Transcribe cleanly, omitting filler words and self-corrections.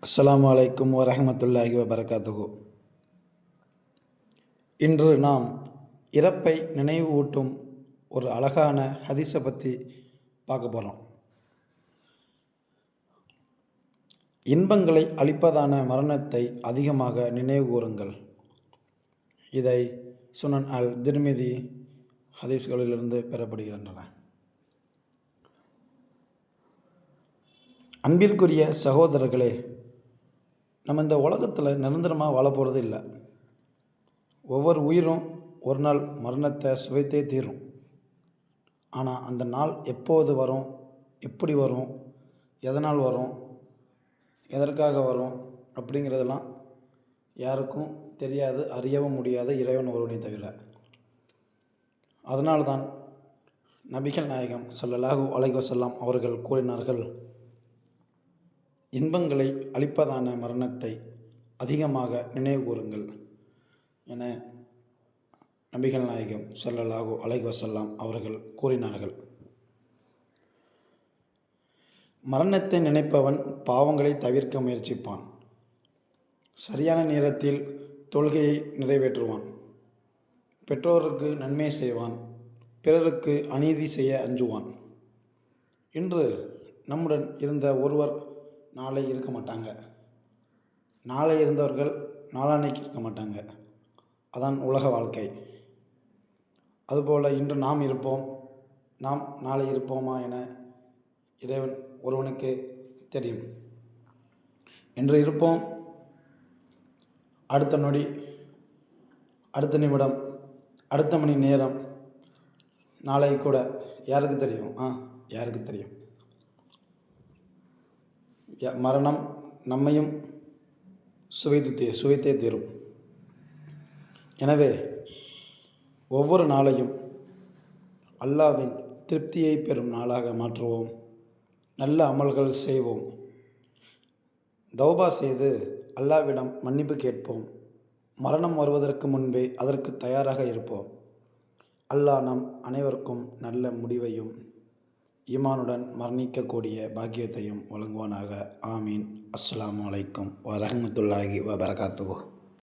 அஸ்ஸலாமு அலைக்கும் வரஹ்மத்துல்லாஹி வபரகாத்துஹு. இன்று நாம் இறப்பை நினைவு ஊட்டும் ஒரு அழகான ஹதீஸை பற்றி பார்க்க போகிறோம். இன்பங்களை அளிப்பதான மரணத்தை அதிகமாக நினைவு கூறுங்கள். இதை சுனன் அல் திர்மிதி ஹதீஸ்களிலிருந்து பெறப்படுகின்றன. அன்பிற்குரிய சகோதரர்களே, நம்ம இந்த உலகத்தில் நிரந்தரமாக வாழ போகிறது இல்லை. ஒவ்வொரு உயிரும் ஒரு நாள் மரணத்தை சுவைத்தே தீரும். ஆனால் அந்த நாள் எப்போது வரும், எப்படி வரும், எதனால் வரும், எதற்காக வரும் அப்படிங்கிறதெல்லாம் யாருக்கும் தெரியாது, அறியவும் முடியாத இறைவன் ஒருவனை தவிர. அதனால்தான் நபிகள் நாயகம் ஸல்லல்லாஹு அலைஹி வஸல்லம் அவர்கள் கூறினார்கள், இன்பங்களை அளிப்பதான மரணத்தை அதிகமாக நினைவு கூறுங்கள் என நபிகள் நாயகம் ஸல்லல்லாஹு அலைஹி வஸல்லம் அவர்கள் கூறினார்கள். மரணத்தை நினைப்பவன் பாவங்களை தவிர்க்க முயற்சிப்பான், சரியான நேரத்தில் தொழுகையை நிறைவேற்றுவான், பெற்றோருக்கு நன்மை செய்வான், பிறருக்கு அநீதி செய்ய அஞ்சுவான். இன்று நம்முடன் இருந்த ஒருவர் நாளை இருக்க மாட்டாங்க, நாளை இருந்தவர்கள் நாளான்னைக்கு இருக்க மாட்டாங்க. அதான் உலக வாழ்க்கை. அதுபோல் இன்று நாம் இருப்போம், நாம் நாளை இருப்போமா என இறைவன் ஒருவனுக்கு தெரியும். இன்று இருப்போம், அடுத்த நொடி, அடுத்த நிமிடம், அடுத்த மணி நேரம், நாளை கூட யாருக்கு தெரியும்? யாருக்கு தெரியும்? மரணம் நம்மையும் சுவைத்தே தீரும். எனவே ஒவ்வொரு நாளையும் அல்லாஹ்வின் திருப்தியை பெறும் நாளாக மாற்றுவோம். நல்ல அமல்கள் செய்வோம். தௌபா செய்து அல்லாஹ்விடம் மன்னிப்பு கேட்போம். மரணம் வருவதற்கு முன்பே அதற்கு தயாராக இருப்போம். அல்லாஹ் நம் அனைவருக்கும் நல்ல முடிவையும் ஈமானுடன் மரணிக்கக்கூடிய பாக்கியத்தையும் வழங்குவானாக. ஆமீன். அஸ்ஸலாமு அலைக்கும் வரஹ்மத்துல்லாஹி வபரகாத்துஹு.